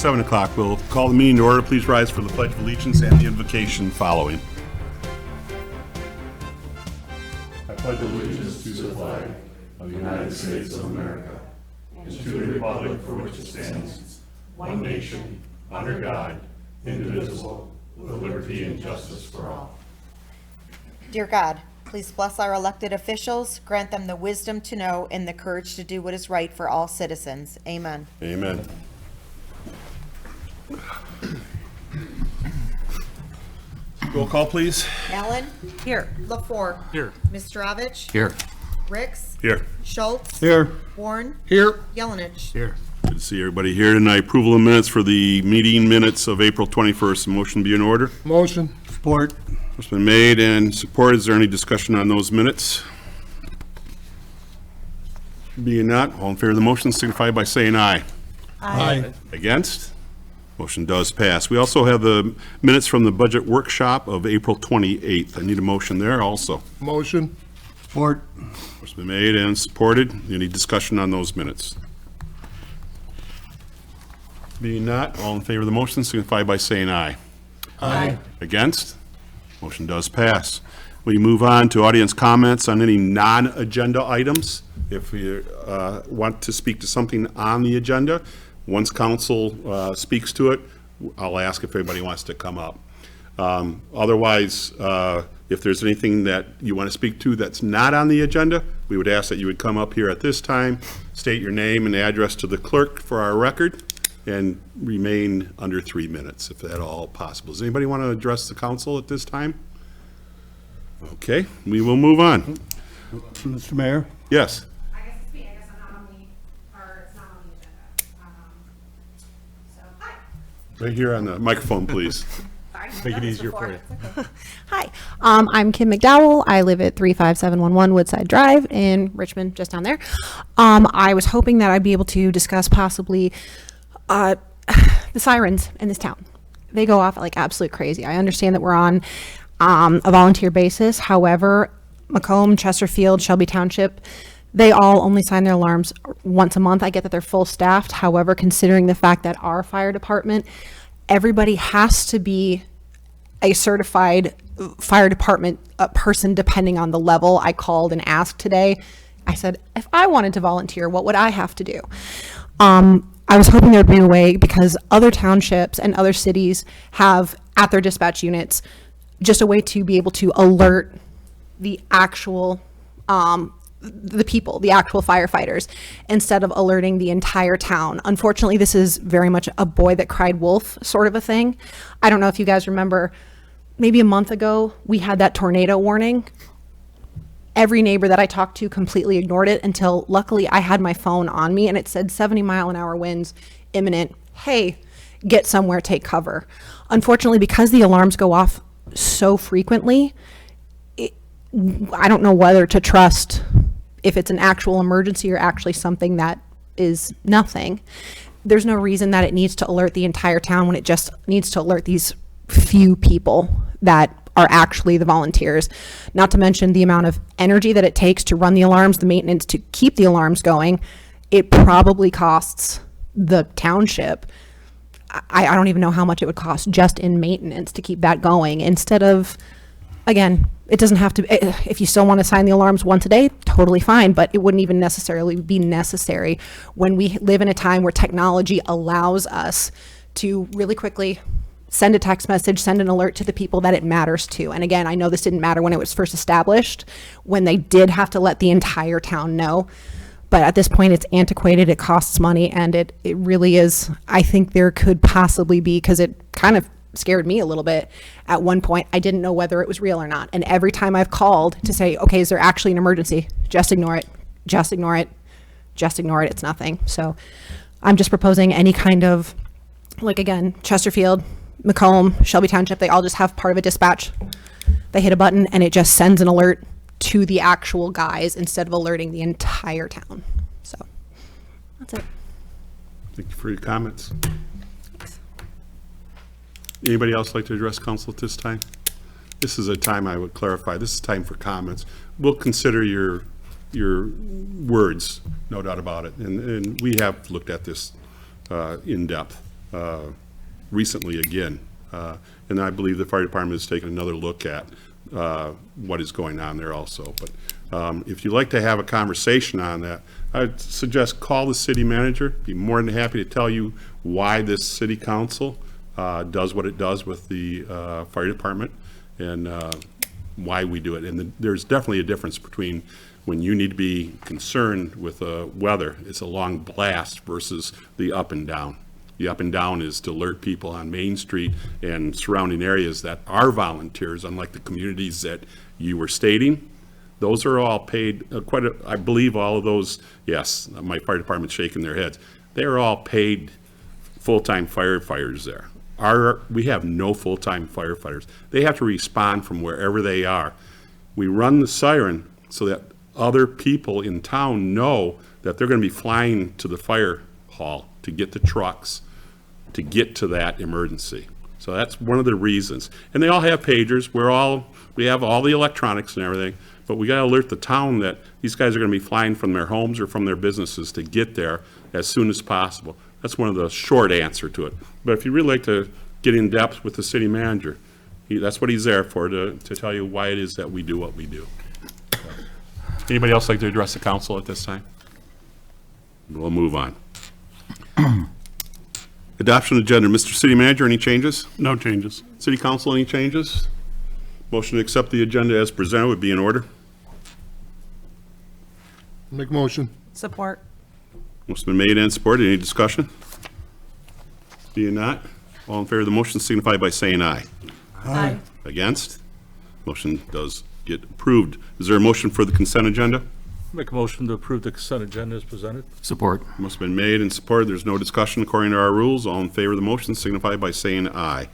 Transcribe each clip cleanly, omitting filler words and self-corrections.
7 o'clock. We'll call the meeting to order. Please rise for the Pledge of Allegiance and the invocation following. I pledge allegiance to the flag of the United States of America and to the republic for which it stands, one nation, under God, indivisible, with liberty and justice for all. Dear God, please bless our elected officials, grant them the wisdom to know and the courage to do what is right for all citizens. Amen. Amen. Roll call, please. Allen? Here. LaFour? Here. Mistrovich? Here. Ricks? Here. Schultz? Here. Warren? Here. Yelenich? Here. Good to see everybody here tonight. Approval of minutes for the meeting minutes of April 21st. Motion be in order. Motion. Support. It's been made and supported. Is there any discussion on those minutes? Being not, all in favor of the motion signify by saying aye. Aye. Against? Motion does pass. We also have the minutes from the budget workshop of April 28th. I need a motion there also. Motion. Support. It's been made and supported. Any discussion on those minutes? Being not, all in favor of the motion signify by saying aye. Aye. Against? Motion does pass. We move on to audience comments on any non-agenda items. If you want to speak to something on the agenda, once council speaks to it, I'll ask if everybody wants to come up. Otherwise, if there's anything that you want to speak to that's not on the agenda, we would ask that you would come up here at this time, state your name and address to the clerk for our record, and remain under 3 minutes, if at all possible. Does anybody want to address the council at this time? Okay, we will move on. Mr. Mayor? Yes. I guess it's me. I guess I'm not on the, or it's not on the agenda. So, hi. Right here on the microphone, please. Sorry. Make it easier for you. Hi, I'm Kim McDowell. I live at 35711 Woodside Drive in Richmond, just down there. I was hoping that I'd be able to discuss possibly the sirens in this town. They go off like absolute crazy. I understand that we're on a volunteer basis. However, Macomb, Chesterfield, Shelby Township, they all only sign their alarms once a month. I get that they're full staffed. However, considering the fact that our fire department, everybody has to be a certified fire department person depending on the level. I called and asked today. I said, if I wanted to volunteer, what would I have to do? I was hoping there would be a way, because other townships and other cities have at their dispatch units just a way to be able to alert the actual the people, the actual firefighters, instead of alerting the entire town. Unfortunately, this is very much a boy that cried wolf sort of a thing. I don't know if you guys remember, maybe a month ago, we had that tornado warning. Every neighbor that I talked to completely ignored it until luckily I had my phone on me and it said 70-mile-an-hour winds imminent. Hey, get somewhere, take cover. Unfortunately, because the alarms go off so frequently, I don't know whether to trust if it's an actual emergency or actually something that is nothing. There's no reason that it needs to alert the entire town when it just needs to alert these few people that are actually the volunteers. Not to mention the amount of energy that it takes to run the alarms, the maintenance to keep the alarms going. It probably costs the township, I don't even know how much it would cost just in maintenance to keep that going, instead of, again, it doesn't have to, if you still want to sign the alarms once a day, totally fine, but it wouldn't even necessarily be necessary when we live in a time where technology allows us to really quickly send a text message, send an alert to the people that it matters to. And again, I know this didn't matter when it was first established, when they did have to let the entire town know. But at this point, it's antiquated, it costs money, and it really is. I think there could possibly be, because it kind of scared me a little bit. At one point, I didn't know whether it was real or not. And every time I've called to say, okay, is there actually an emergency? Just ignore it, just ignore it, just ignore it, it's nothing. So I'm just proposing any kind of, like again, Chesterfield, Macomb, Shelby Township, they all just have part of a dispatch. They hit a button and it just sends an alert to the actual guys instead of alerting the entire town. So that's it. Thank you for your comments. Anybody else like to address council at this time? This is a time, I would clarify, this is time for comments. We'll consider your words, no doubt about it. And we have looked at this in depth. recently again. And I believe the fire department has taken another look at what is going on there also. But if you'd like to have a conversation on that, I'd suggest call the city manager. Be more than happy to tell you why this city council does what it does with the fire department and why we do it. And there's definitely a difference between when you need to be concerned with weather, it's a long blast versus the up and down. The up and down is to alert people on Main Street and surrounding areas that are volunteers, unlike the communities that you were stating. Those are all paid, I believe all of those, yes, my fire department's shaking their heads. They're all paid full-time firefighters there. We have no full-time firefighters. They have to respond from wherever they are. We run the siren so that other people in town know that they're going to be flying to the fire hall to get the trucks to get to that emergency. So that's one of the reasons. And they all have pagers. We have all the electronics and everything, but we got to alert the town that these guys are going to be flying from their homes or from their businesses to get there as soon as possible. That's one of the short answer to it. But if you really like to get in depth with the city manager, that's what he's there for, to tell you why it is that we do what we do. Anybody else like to address the council at this time? We'll move on. Adoption agenda. Mr. City Manager, any changes? No changes. City Council, any changes? Motion to accept the agenda as presented would be in order. Make motion. Support. Motion been made and supported. Any discussion? Being not, all in favor of the motion signify by saying aye. Aye. Against? Motion does get approved. Is there a motion for the consent agenda? Make a motion to approve the consent agenda as presented. Support. Motion been made and supported. There's no discussion according to our rules. All in favor of the motion signify by saying aye.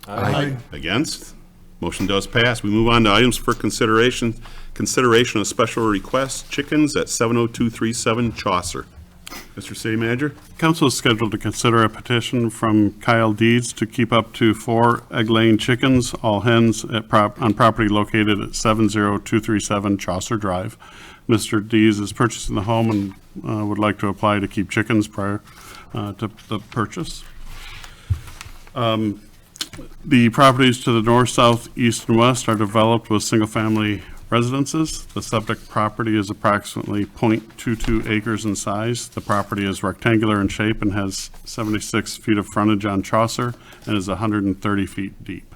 Aye. Against? Motion does pass. We move on to items for consideration. Consideration of special request chickens at 70237 Chaucer. Mr. City Manager? Council is scheduled to consider a petition from Kyle Deeds to keep up to 4 egg-laying chickens, all hens, on property located at 70237 Chaucer Drive. Mr. Deeds is purchasing the home and would like to apply to keep chickens prior to the purchase. The properties to the north, south, east, and west are developed with single-family residences. The subject property is approximately 0.22 acres in size. The property is rectangular in shape and has 76 feet of frontage on Chaucer and is 130 feet deep.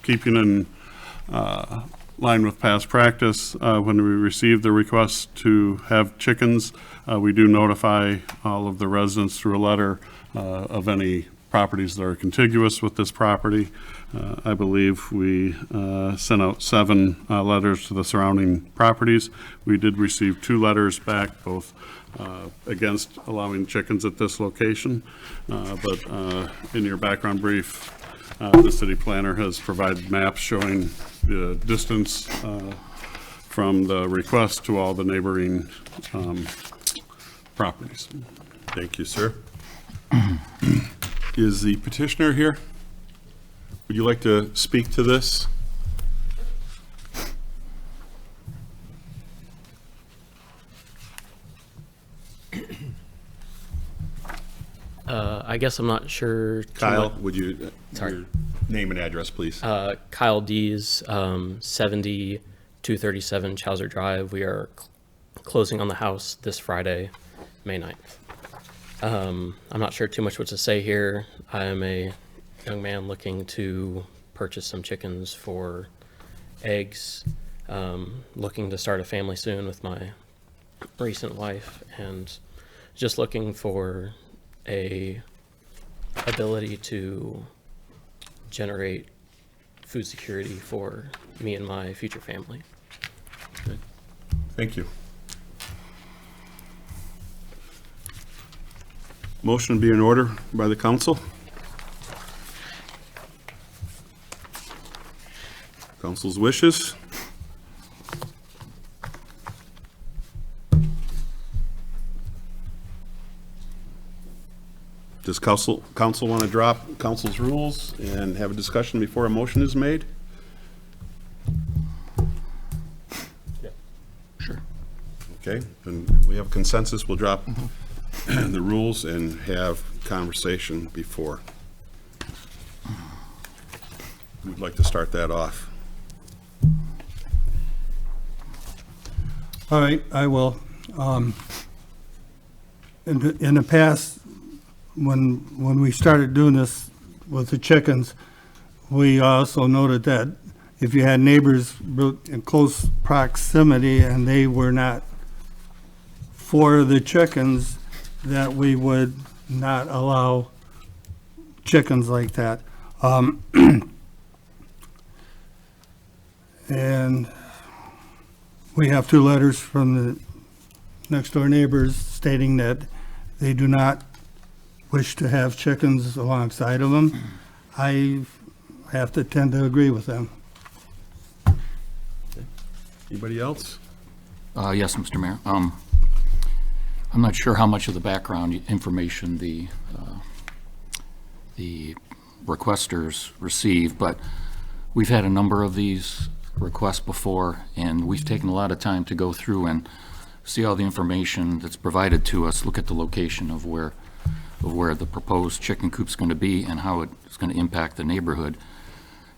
Keeping in line with past practice, when we receive the request to have chickens, we do notify all of the residents through a letter of any properties that are contiguous with this property. I believe we sent out 7 letters to the surrounding properties. We did receive 2 letters back, both against allowing chickens at this location. But in your background brief, the city planner has provided maps showing the distance from the request to all the neighboring properties. Thank you, sir. Is the petitioner here? Would you like to speak to this? I guess I'm not sure. Kyle, would you, Sorry. your name and address, please? Kyle Dees, 7237 Chaucer Drive. We are closing on the house this Friday, May 9th. I'm not sure too much what to say here. I am a young man looking to purchase some chickens for eggs, looking to start a family soon with my recent wife, and just looking for a ability to generate food security for me and my future family. Thank you. Motion be in order by the council. Council's wishes. Does council want to drop council's rules and have a discussion before a motion is made? Sure. Okay, then we have consensus. We'll drop the rules and have conversation before. Who'd like to start that off? All right, I will. In the past, when we started doing this with the chickens, we also noted that if you had neighbors in close proximity and they were not for the chickens, that we would not allow chickens like that. And we have 2 letters from the next door neighbors stating that they do not wish to have chickens alongside of them. I have to tend to agree with them. Anybody else? Yes, Mr. Mayor. I'm not sure how much of the background information the requesters received, but we've had a number of these requests before, and we've taken a lot of time to go through and see all the information that's provided to us, look at the location of where the proposed chicken coop's going to be and how it's going to impact the neighborhood.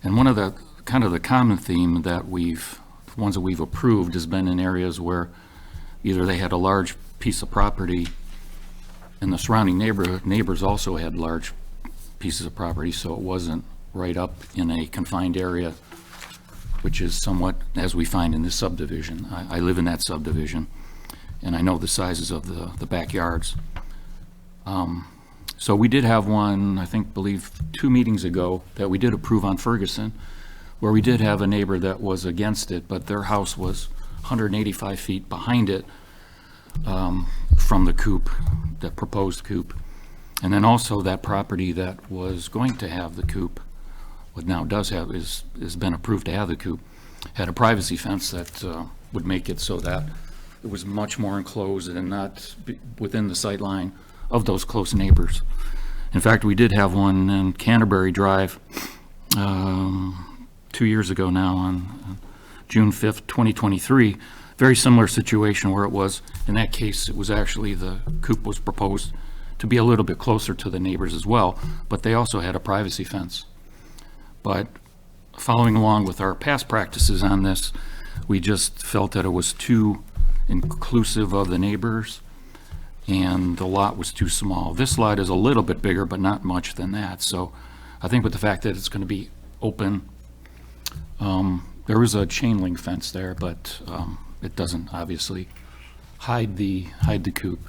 And one of the kind of the common theme that the ones that we've approved has been in areas where either they had a large piece of property and the surrounding neighbors also had large pieces of property, so it wasn't right up in a confined area, which is somewhat as we find in this subdivision. I live in that subdivision, and I know the sizes of the backyards. So we did have one, believe 2 meetings ago, that we did approve on Ferguson, where we did have a neighbor that was against it, but their house was 185 feet behind it from the coop, the proposed coop. And then also that property that was going to have the coop, what now does have, has been approved to have the coop, had a privacy fence that would make it so that it was much more enclosed and not within the sight line of those close neighbors. In fact, we did have one in Canterbury Drive 2 years ago now on June 5th, 2023. Very similar situation where it was, in that case, it was actually the coop was proposed to be a little bit closer to the neighbors as well, but they also had a privacy fence. But following along with our past practices on this, we just felt that it was too inclusive of the neighbors and the lot was too small. This lot is a little bit bigger, but not much than that. So I think with the fact that it's going to be open, there is a chain link fence there, but it doesn't obviously hide the coop.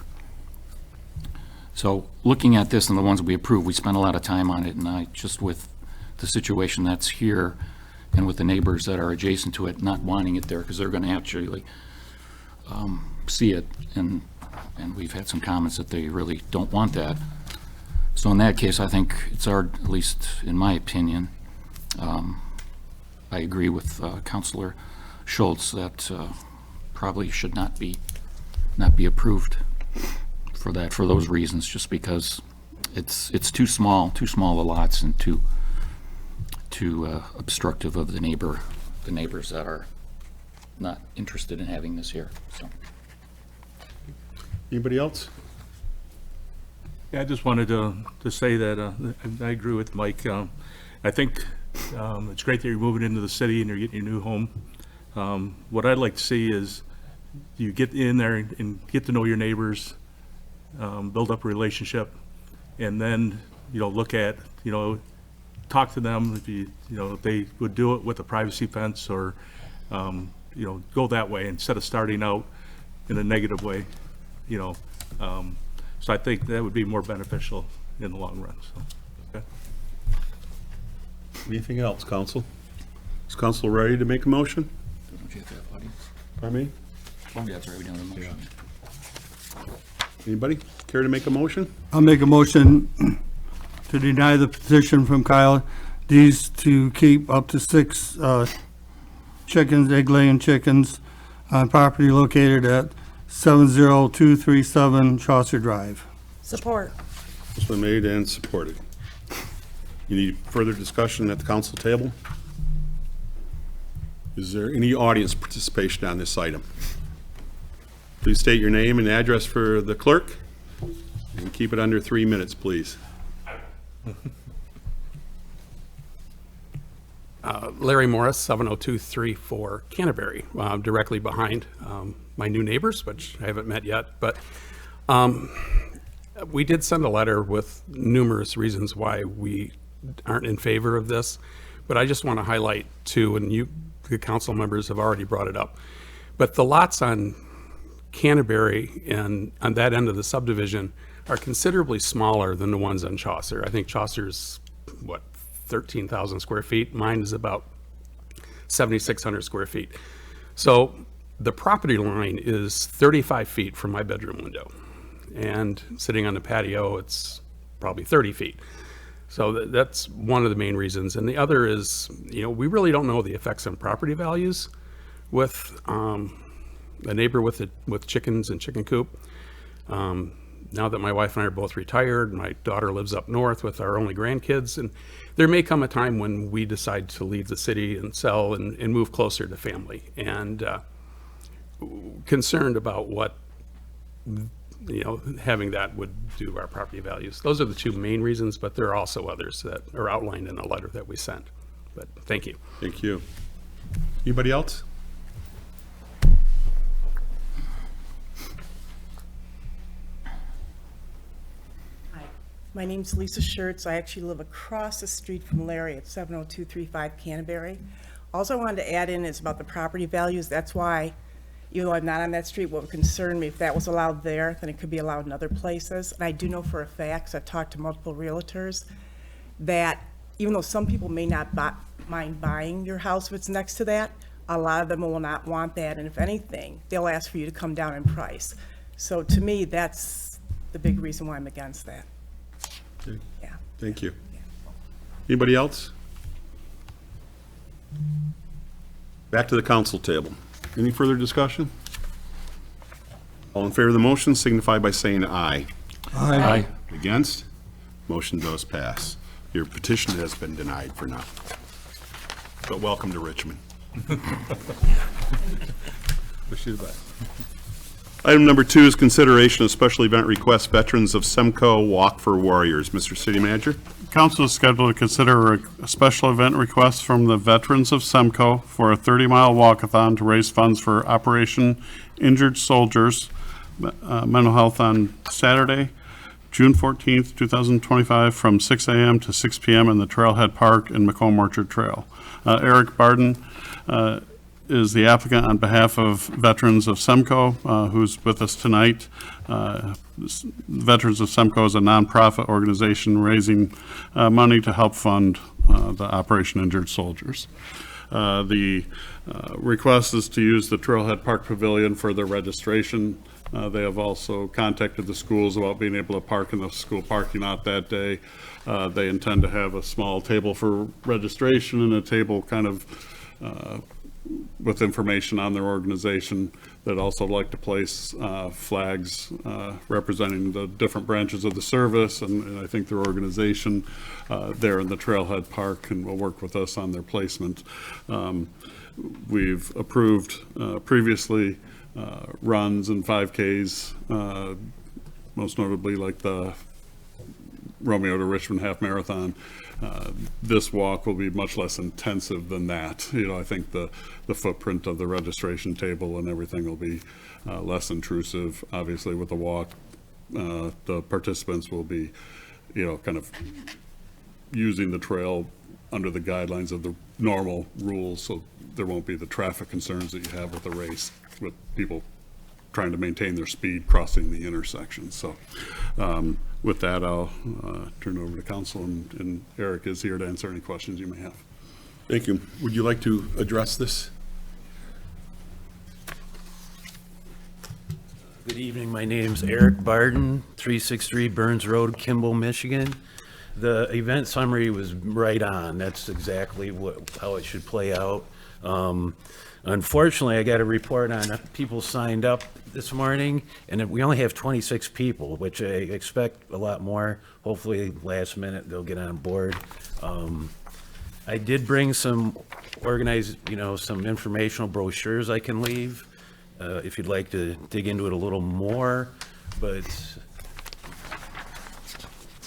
So looking at this and the ones we approved, we spent a lot of time on it, and I just with the situation that's here and with the neighbors that are adjacent to it not wanting it there because they're going to actually see it, and we've had some comments that they really don't want that. So in that case, I think it's at least in my opinion, I agree with Councilor Schultz that probably should not be approved for those reasons, just because it's too small a lots and too obstructive of the neighbors that are not interested in having this here. So. Anybody else? Yeah, I just wanted to say that I agree with Mike. I think it's great that you're moving into the city and you're getting your new home. What I'd like to see is you get in there and get to know your neighbors, build up a relationship, and then, look at, talk to them if they would do it with a privacy fence or, go that way instead of starting out in a negative way, So I think that would be more beneficial in the long run, so, okay. Anything else, council? Is council ready to make a motion? Don't you have to have audience? Pardon me? Oh, yeah, that's right, we don't have a motion. Anybody care to make a motion? I'll make a motion to deny the petition from Kyle Dees to keep up to 6 chickens, egg-laying chickens on property located at 70237 Chaucer Drive. Support. It's been made and supported. You need further discussion at the council table? Is there any audience participation on this item? Please state your name and address for the clerk. And keep it under 3 minutes, please. Larry Morris, 70234 Canterbury, directly behind my new neighbors, which I haven't met yet. But we did send a letter with numerous reasons why we aren't in favor of this. But I just want to highlight two, and you, the council members, have already brought it up. But the lots on Canterbury and on that end of the subdivision are considerably smaller than the ones on Chaucer. I think Chaucer's, 13,000 square feet. Mine is about 7,600 square feet. So the property line is 35 feet from my bedroom window. And sitting on the patio, it's probably 30 feet. So that's one of the main reasons. And the other is, we really don't know the effects on property values with a neighbor with chickens and chicken coop. Now that my wife and I are both retired, my daughter lives up north with our only grandkids, and there may come a time when we decide to leave the city and sell and move closer to family. And concerned about what having that would do to our property values. Those are the two main reasons, but there are also others that are outlined in the letter that we sent. But thank you. Thank you. Anybody else? My name's Lisa Schertz. I actually live across the street from Larry at 70235 Canterbury. All I wanted to add in is about the property values. That's why, even though I'm not on that street, what would concern me, if that was allowed there, then it could be allowed in other places. And I do know for a fact, 'cause I've talked to multiple realtors, that even though some people may not mind buying your house if it's next to that, a lot of them will not want that. And if anything, they'll ask for you to come down in price. So to me, that's the big reason why I'm against that. Okay. Yeah. Thank you. Anybody else? Back to the council table. Any further discussion? All in favor of the motion signify by saying aye. Aye. Against? Motion does pass. Your petition has been denied for now. But welcome to Richmond. Wish you the best. Item number 2 is consideration of special event request, Veterans of Semco Walk for Warriors. Mr. City Manager? Council is scheduled to consider a special event request from the Veterans of Semco for a 30-mile walkathon to raise funds for Operation Injured Soldiers Mental Health on Saturday, June 14th, 2025, from 6 a.m. to 6 p.m. in the Trailhead Park and Macomb Orchard Trail. Eric Barden is the applicant on behalf of Veterans of Semco, who's with us tonight. Veterans of Semco is a nonprofit organization raising money to help fund the Operation Injured Soldiers. The request is to use the Trailhead Park Pavilion for their registration. They have also contacted the schools about being able to park in the school parking lot that day. They intend to have a small table for registration and a table kind of with information on their organization. They'd also like to place flags representing the different branches of the service and I think their organization there in the Trailhead Park, and will work with us on their placement. We've approved previously runs and 5Ks, most notably like the Romeo to Richmond half marathon. This walk will be much less intensive than that. I think the footprint of the registration table and everything will be less intrusive. Obviously with the walk, the participants will be, kind of using the trail under the guidelines of the normal rules, so there won't be the traffic concerns that you have with the race, with people trying to maintain their speed crossing the intersection. So with that, I'll turn it over to council, and Eric is here to answer any questions you may have. Thank you. Would you like to address this? Good evening. My name's Eric Barden, 363 Burns Road, Kimball, Michigan. The event summary was right on. That's exactly how it should play out. Unfortunately, I got a report on people signed up this morning, and we only have 26 people, which I expect a lot more. Hopefully, last minute they'll get on board. I did bring some organized, some informational brochures I can leave if you'd like to dig into it a little more. But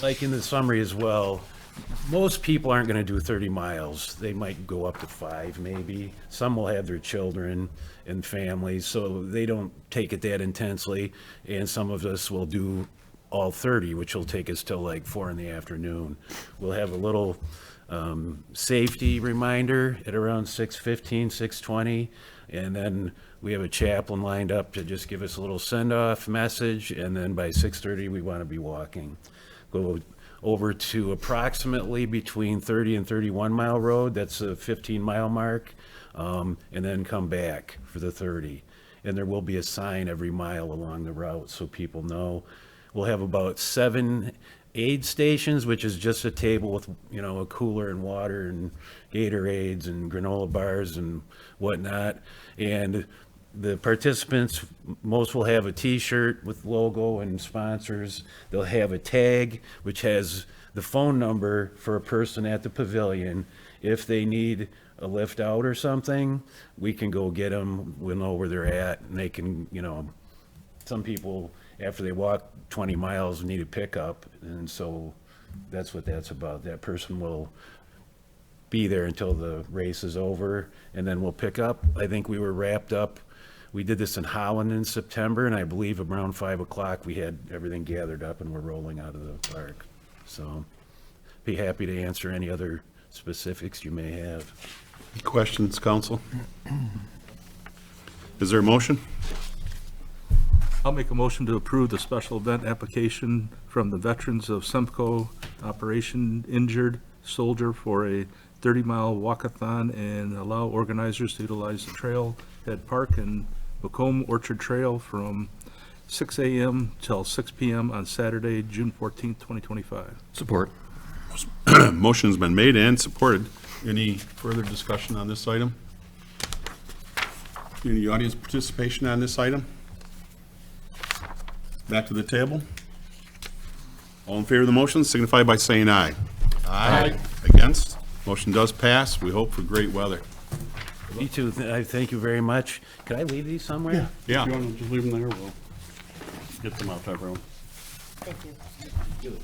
like in the summary as well, most people aren't going to do 30 miles. They might go up to 5 maybe. Some will have their children and families, so they don't take it that intensely. And some of us will do all 30, which will take us till like 4 in the afternoon. We'll have a little safety reminder at around 6:15, 6:20, and then we have a chaplain lined up to just give us a little send-off message, and then by 6:30, we want to be walking. Go over to approximately between 30 and 31 Mile Road, that's a 15-mile mark, and then come back for the 30. And there will be a sign every mile along the route so people know. We'll have about 7 aid stations, which is just a table with, you know, a cooler and water and Gatorades and granola bars and whatnot. And the participants, most will have a T-shirt with logo and sponsors. They'll have a tag, which has the phone number for a person at the pavilion. If they need a lift out or something, we can go get them. We'll know where they're at, and they can, you know, some people, after they walk 20 miles, need a pickup, and so that's what that's about. That person will be there until the race is over, and then we'll pick up. I think we were wrapped up. We did this in Holland in September, and I believe around 5 o'clock we had everything gathered up and we're rolling out of the park. So be happy to answer any other specifics you may have. Questions, council? Is there a motion? I'll make a motion to approve the special event application from the Veterans of Semco Operation Injured Soldier for a 30-mile walkathon and allow organizers to utilize the Trailhead Park and Macomb Orchard Trail from 6 a.m. till 6 p.m. on Saturday, June 14th, 2025. Support. Motion's been made and supported. Any further discussion on this item? Any audience participation on this item? Back to the table. All in favor of the motion signify by saying aye. Aye. Against? Motion does pass. We hope for great weather. Me too. I thank you very much. Could I leave these somewhere? Yeah. If you want to just leave them there, we'll get them out to everyone. Thank you.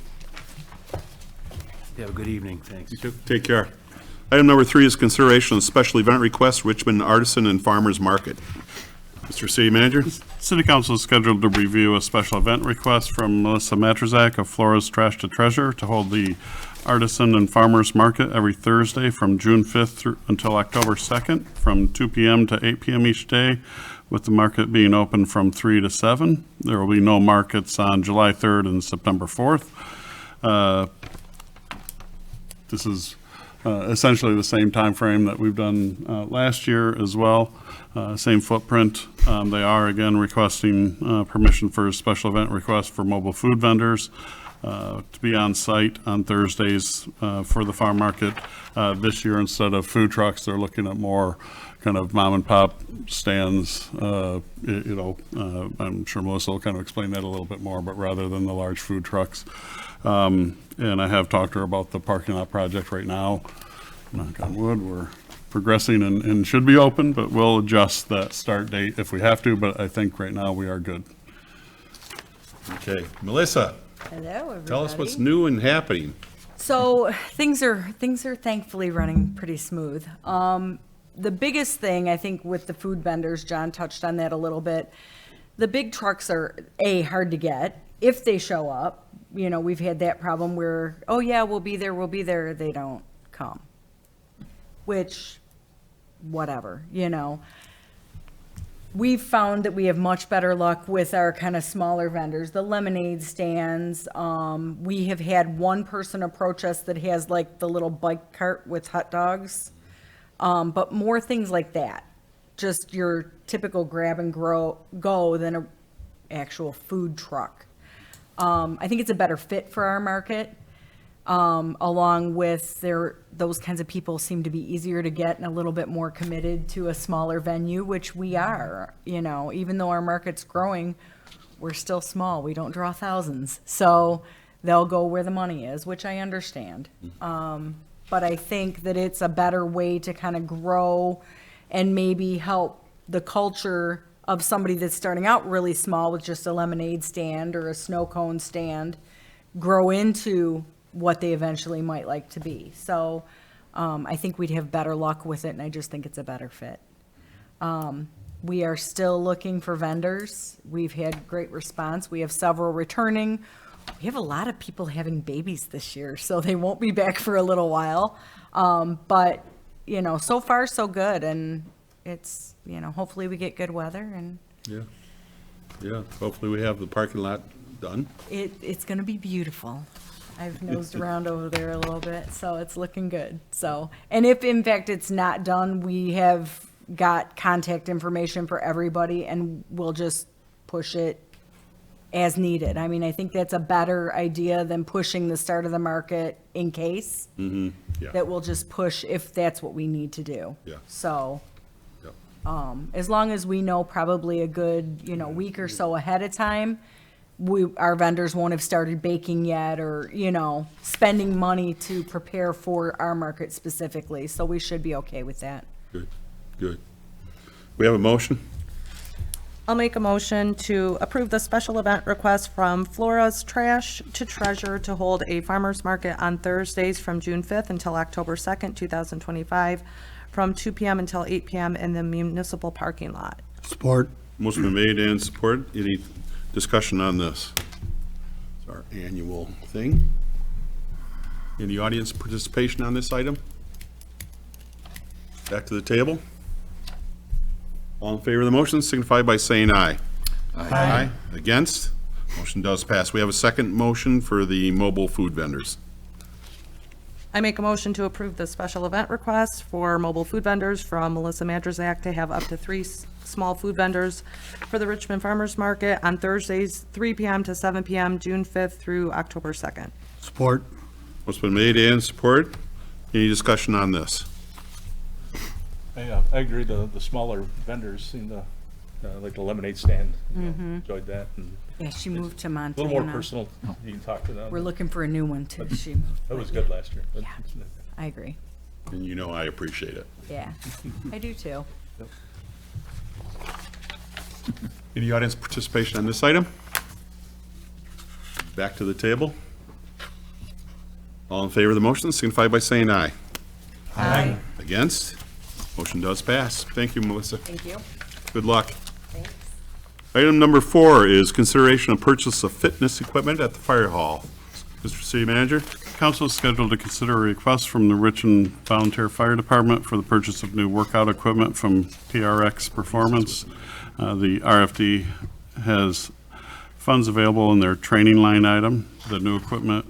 Have a good evening. Thanks. Take care. Item number 3 is consideration of special event request, Richmond Artisan and Farmers Market. Mr. City Manager? City Council is scheduled to review a special event request from Melissa Matrazak of Flora's Trash to Treasure to hold the Artisan and Farmers Market every Thursday from June 5th through until October 2nd from 2 p.m. to 8 p.m. each day, with the market being open from 3 to 7. There will be no markets on July 3rd and September 4th. This is essentially the same time frame that we've done last year as well. Same footprint. They are again requesting permission for a special event request for mobile food vendors to be on site on Thursdays for the farm market. This year, instead of food trucks, they're looking at more kind of mom and pop stands. I'm sure Melissa will kind of explain that a little bit more, but rather than the large food trucks. And I have talked to her about the parking lot project right now. Knock on wood, we're progressing and should be open, but we'll adjust that start date if we have to, but I think right now we are good. Okay. Melissa, Hello, everybody. tell us what's new and happening. So things are thankfully running pretty smooth. The biggest thing I think with the food vendors, John touched on that a little bit. The big trucks are hard to get if they show up. You know, we've had that problem where, oh yeah, we'll be there. They don't come, which, whatever, you know. We've found that we have much better luck with our kind of smaller vendors, the lemonade stands. We have had one person approach us that has like the little bike cart with hot dogs, but more things like that. Just your typical grab and go than a actual food truck. I think it's a better fit for our market. Along with those kinds of people seem to be easier to get and a little bit more committed to a smaller venue, which we are. You know, even though our market's growing, we're still small. We don't draw thousands. So they'll go where the money is, which I understand. But I think that it's a better way to kind of grow and maybe help the culture of somebody that's starting out really small with just a lemonade stand or a snow cone stand grow into what they eventually might like to be. So I think we'd have better luck with it, and I just think it's a better fit. We are still looking for vendors. We've had great response. We have several returning. We have a lot of people having babies this year, so they won't be back for a little while. But, you know, so far so good, and it's, you know, hopefully we get good weather, and Yeah, hopefully we have the parking lot done. it's gonna be beautiful. I've nosed around over there a little bit, so it's looking good. So, and if in fact it's not done, we have got contact information for everybody, and we'll just push it as needed. I mean, I think that's a better idea than pushing the start of the market in case. Yeah. That we'll just push if that's what we need to do. Yeah. So, Yep. as long as we know probably a good, you know, week or so ahead of time, our vendors won't have started baking yet, or, you know, spending money to prepare for our market specifically. So we should be okay with that. Good, good. We have a motion? I'll make a motion to approve the special event request from Flora's Trash to Treasure to hold a farmer's market on Thursdays from June 5th until October 2nd, 2025, from 2 PM until 8 PM in the municipal parking lot. Support. Motion been made and supported. Any discussion on this? It's our annual thing. Any audience participation on this item? Back to the table. All in favor of the motion signify by saying aye. Aye. Against? Motion does pass. We have a second motion for the mobile food vendors. I make a motion to approve the special event request for mobile food vendors from Melissa Madrazak to have up to 3 small food vendors for the Richmond Farmers Market on Thursdays, 3 PM to 7 PM, June 5th through October 2nd. Support. Motion been made and supported. Any discussion on this? I agree, the smaller vendors seem to, like the lemonade stand, you know, enjoyed that. And Yeah, she moved to a Montana. little more personal, you can talk to them. We're looking for a new one too. She moved. That was good last year. Yeah, I agree. And you know I appreciate it. Yeah, I do too. Any audience participation on this item? Back to the table. All in favor of the motion signify by saying aye. Aye. Against? Motion does pass. Thank you, Melissa. Thank you. Good luck. Item number 4 is consideration of purchase of fitness equipment at the fire hall. Mr. City Manager? Council is scheduled to consider a request from the Richmond Volunteer Fire Department for the purchase of new workout equipment from PRX Performance. The RFD has funds available in their training line item. The new equipment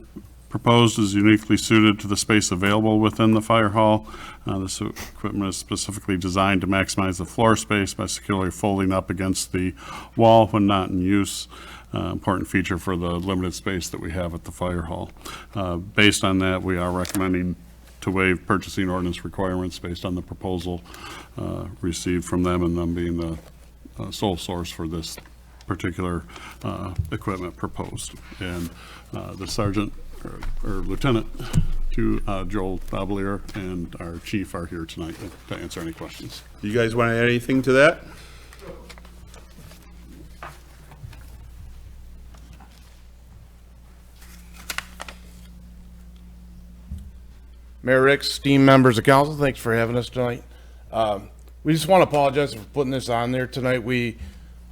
proposed is uniquely suited to the space available within the fire hall. This equipment is specifically designed to maximize the floor space by securely folding up against the wall when not in use. Important feature for the limited space that we have at the fire hall. Based on that, we are recommending to waive purchasing ordinance requirements based on the proposal received from them, and them being the sole source for this particular equipment proposed. And the sergeant or lieutenant to Joel Babalier and our chief are here tonight to answer any questions. You guys want to add anything to that? Mayor Ricks, team members of council, thanks for having us tonight. We just want to apologize for putting this on there tonight. We,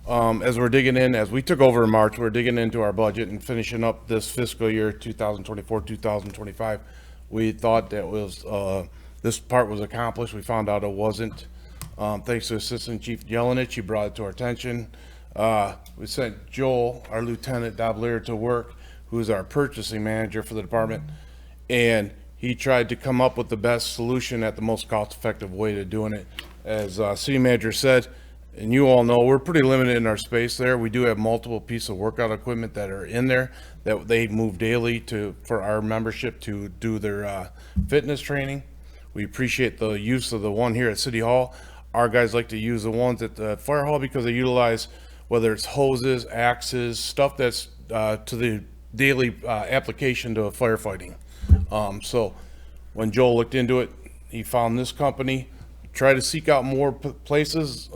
as we took over in March, we're digging into our budget and finishing up this fiscal year 2024, 2025. We thought that was, this part was accomplished. We found out it wasn't. Thanks to Assistant Chief Jelinich, he brought it to our attention. We sent Joel, our Lieutenant Davlier, to work, who's our purchasing manager for the department, and he tried to come up with the best solution at the most cost-effective way to doing it. As city manager said, and you all know, we're pretty limited in our space there. We do have multiple pieces of workout equipment that are in there that they move daily for our membership to do their fitness training. We appreciate the use of the one here at City Hall. Our guys like to use the ones at the fire hall because they utilize, whether it's hoses, axes, stuff that's to the daily application to firefighting. So when Joel looked into it, he found this company. try to seek out more places.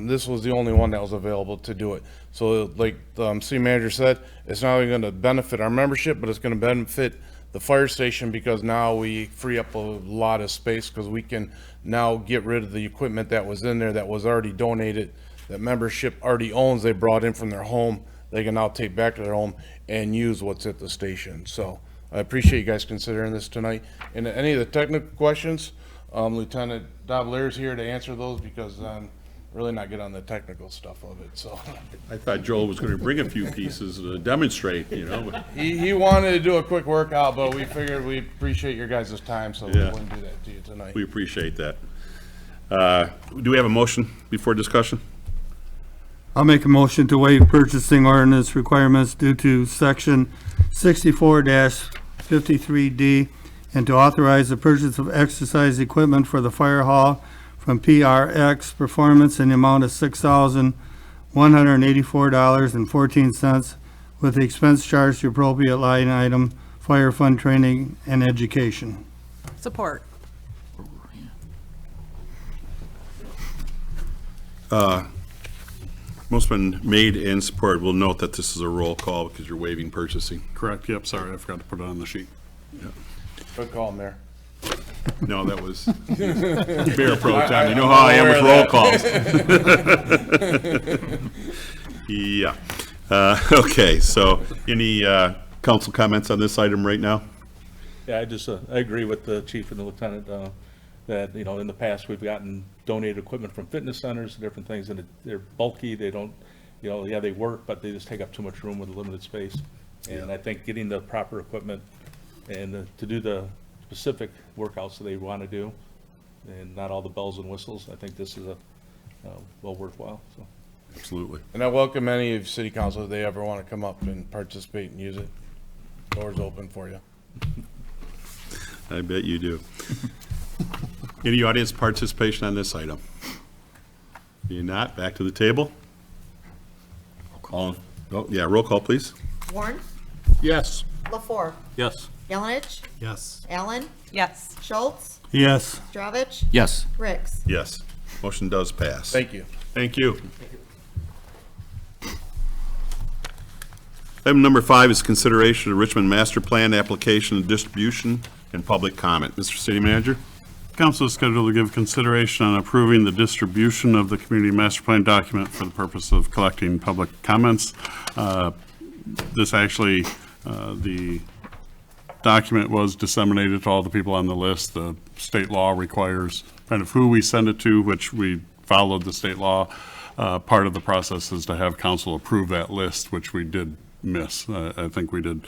This was the only one that was available to do it. So like the city manager said, it's not only going to benefit our membership, but it's going to benefit the fire station, because now we free up a lot of space, because we can now get rid of the equipment that was in there that was already donated, that membership already owns, they brought in from their home. They can now take back to their home and use what's at the station. So I appreciate you guys considering this tonight. And any of the technical questions, Lieutenant Davaleer's here to answer those, because I'm really not good on the technical stuff of it, so. I thought Joel was going to bring a few pieces to demonstrate, but He wanted to do a quick workout, but we figured we appreciate your guys' time, so we Yeah. wouldn't do that to you tonight. we appreciate that. Do we have a motion before discussion? I'll make a motion to waive purchasing ordinance requirements due to section 64-53D and to authorize the purchase of exercise equipment for the fire hall from PRX Performance in the amount of $6,184.14 with the expense charged to appropriate line item, fire fund training and education. Support. Most been made and supported. We'll note that this is a roll call because you're waiving purchasing. Correct, yep, sorry, I forgot to put it on the sheet. Good call, Mayor. No, that was Mayor Pro Tem. You know how I am with roll calls. Yeah. Okay, so any council comments on this item right now? Yeah, I agree with the chief and the lieutenant, that, in the past, we've gotten donated equipment from fitness centers, different things, and they're bulky, they don't, they work, but they just take up too much room with a limited space. And I think getting the proper equipment and to do the specific workouts that they want to do, and not all the bells and whistles, I think this is well worthwhile, so. Absolutely. And I welcome any of city council if they ever want to come up and participate and use it. Doors open for you. I bet you do. Any audience participation on this item? Being not, back to the table. Roll call, please. Warren, Yes. LaFour, Yes. Yelnich, Yes. Allen, Yes. Schultz, Yes. Stravich, Yes. Ricks. Yes. Motion does pass. Thank you. Thank you. Item number 5 is consideration of Richmond Master Plan application and distribution and public comment. Mr. City Manager? Council is scheduled to give consideration on approving the distribution of the community master plan document for the purpose of collecting public comments. This actually, the document was disseminated to all the people on the list. The state law requires kind of who we send it to, which we followed the state law. Part of the process is to have council approve that list, which we did miss. I think we did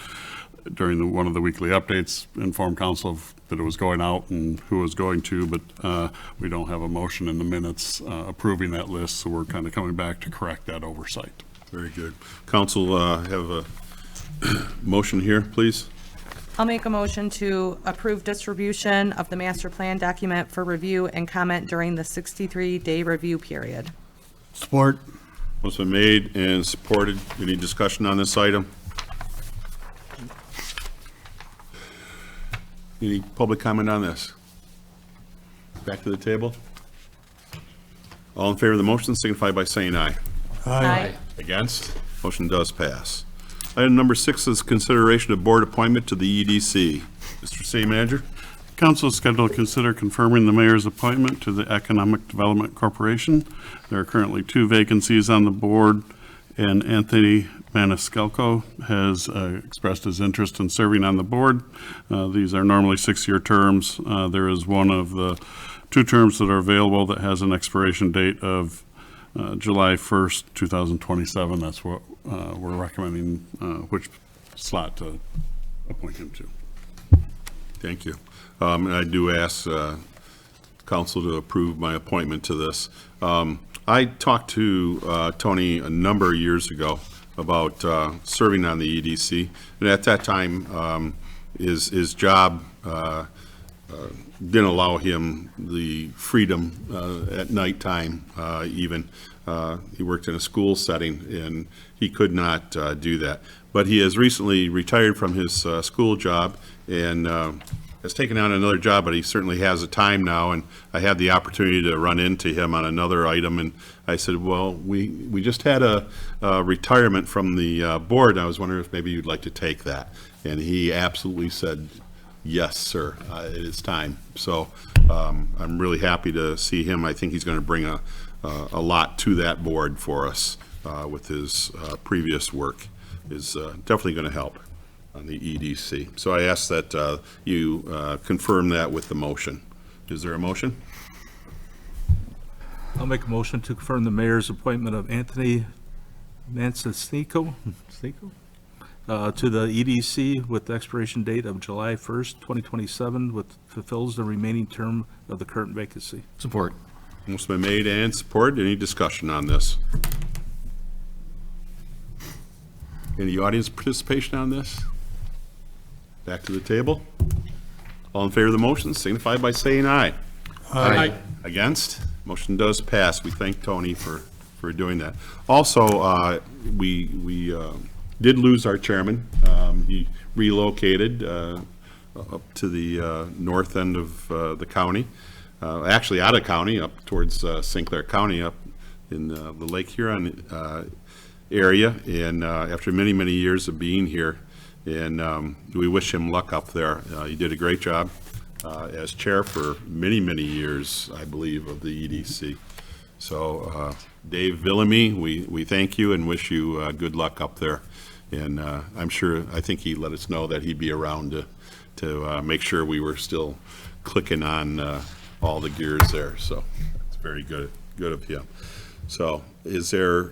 during one of the weekly updates, inform council that it was going out and who was going to, but we don't have a motion in the minutes approving that list, so we're kind of coming back to correct that oversight. Very good. Council, have a motion here, please. I'll make a motion to approve distribution of the master plan document for review and comment during the 63-day review period. Support. What's been made and supported. Any discussion on this item? Any public comment on this? Back to the table. All in favor of the motion signify by saying aye. Aye. Against? Motion does pass. Item number 6 is consideration of board appointment to the EDC. Mr. City Manager? Council is scheduled to consider confirming the mayor's appointment to the Economic Development Corporation. There are currently 2 vacancies on the board, and Anthony Maniscalco has expressed his interest in serving on the board. These are normally 6-year terms. There is one of the 2 terms that are available that has an expiration date of July 1st, 2027. That's what we're recommending, which slot to appoint him to. Thank you. And I do ask council to approve my appointment to this. I talked to Tony a number of years ago about serving on the EDC, and at that time, his job didn't allow him the freedom at nighttime even. He worked in a school setting, and he could not do that. But he has recently retired from his school job, and has taken on another job, but he certainly has the time now, and I had the opportunity to run into him on another item, and I said, well, we just had a retirement from the board, and I was wondering if maybe you'd like to take that. And he absolutely said, yes, sir, it is time. So I'm really happy to see him. I think he's going to bring a lot to that board for us with his previous work. Is definitely going to help on the EDC. So I ask that you confirm that with the motion. Is there a motion? I'll make a motion to confirm the mayor's appointment of Anthony Mancinico to the EDC with the expiration date of July 1st, 2027, with fulfills the remaining term of the current vacancy. Support. Motion been made and supported. Any discussion on this? Any audience participation on this? Back to the table. All in favor of the motion signify by saying aye. Aye. Against? Motion does pass. We thank Tony for doing that. Also, we did lose our chairman. He relocated up to the north end of the county, actually out of county, up towards St. Clair County, up in the Lake Huron area, and after many, many years of being here, and we wish him luck up there. He did a great job as chair for many, many years, I believe, of the EDC. So Dave Villamy, we thank you and wish you good luck up there. And I think he let us know that he'd be around to make sure we were still clicking on all the gears there. So it's very good of him. So is there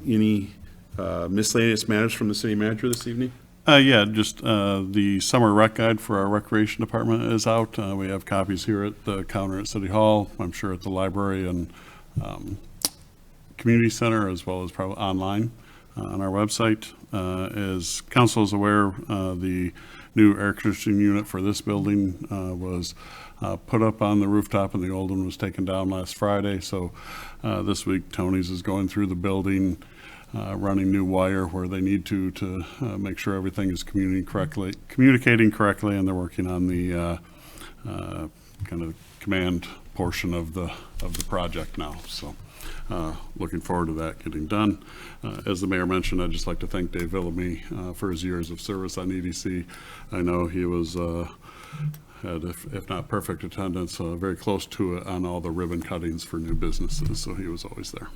any miscellaneous matters from the city manager this evening? Yeah, just the summer rec guide for our recreation department is out. We have copies here at the counter at City Hall, I'm sure at the library and community center, as well as probably online on our website. As council is aware, the new air conditioning unit for this building was put up on the rooftop, and the old one was taken down last Friday. So this week, Tony's is going through the building, running new wire where they need to make sure everything is communicating correctly, and they're working on the kind of command portion of the project now. So looking forward to that getting done. As the mayor mentioned, I'd just like to thank Dave Villamy for his years of service on EDC. I know he was had, if not perfect attendance, very close to it on all the ribbon cuttings for new businesses, so he was always there.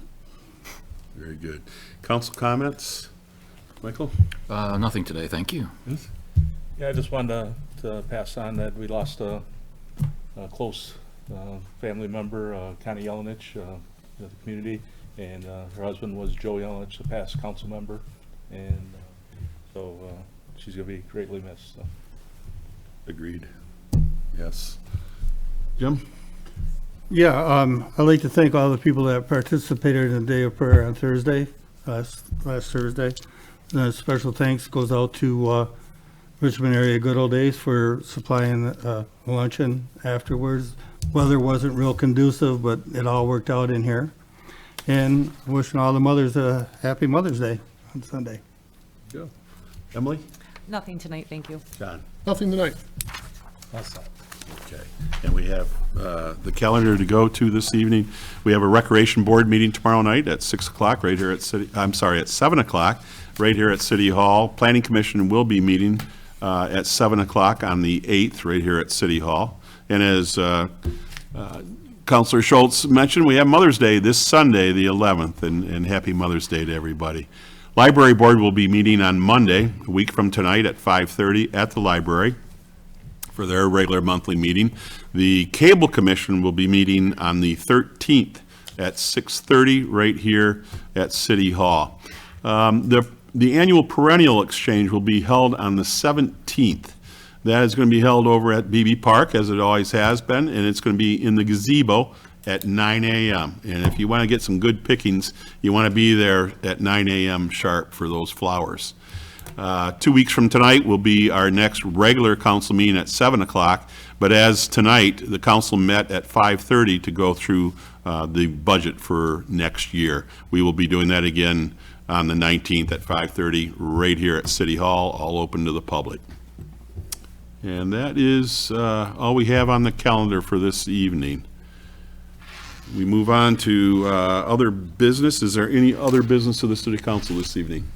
Very good. Council comments? Michael? Nothing today, thank you. Yes? Yeah, I just wanted to pass on that we lost a close family member, Connie Yelenich, in the community, and her husband was Joe Yelenich, the past council member, and so she's going to be greatly missed. So. Agreed. Yes. Jim? Yeah, I'd like to thank all the people that participated in the Day of Prayer on Thursday, last Thursday. Special thanks goes out to Richmond Area Good Old Days for supplying luncheon afterwards. Weather wasn't real conducive, but it all worked out in here. And wishing all the mothers a happy Mother's Day on Sunday. Go. Emily? Nothing tonight, thank you. John? Nothing tonight. Okay, and we have the calendar to go to this evening. We have a recreation board meeting tomorrow night at 6 o'clock right here at at 7 o'clock right here at City Hall. Planning Commission will be meeting at 7 o'clock on the 8th right here at City Hall. And as Councilor Schultz mentioned, we have Mother's Day this Sunday, the 11th, and happy Mother's Day to everybody. Library Board will be meeting on Monday, a week from tonight at 5:30 at the library for their regular monthly meeting. The Cable Commission will be meeting on the 13th at 6:30 right here at City Hall. The annual perennial exchange will be held on the 17th. That is going to be held over at BB Park, as it always has been, and it's going to be in the gazebo at 9 a.m. And if you want to get some good pickings, you want to be there at 9 a.m. sharp for those flowers. 2 weeks from tonight will be our next regular council meeting at 7 o'clock, but as tonight, the council met at 5:30 to go through the budget for next year. We will be doing that again on the 19th at 5:30 right here at City Hall, all open to the public. And that is all we have on the calendar for this evening. We move on to other business. Is there any other business of the city council this evening?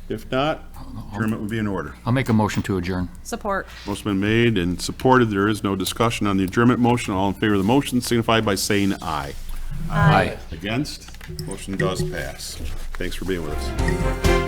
If not, adjournment would be in order. I'll make a motion to adjourn. Support. Motion been made and supported. There is no discussion on the adjournment motion. All in favor of the motion signify by saying aye. Aye. Against? Motion does pass. Thanks for being with us.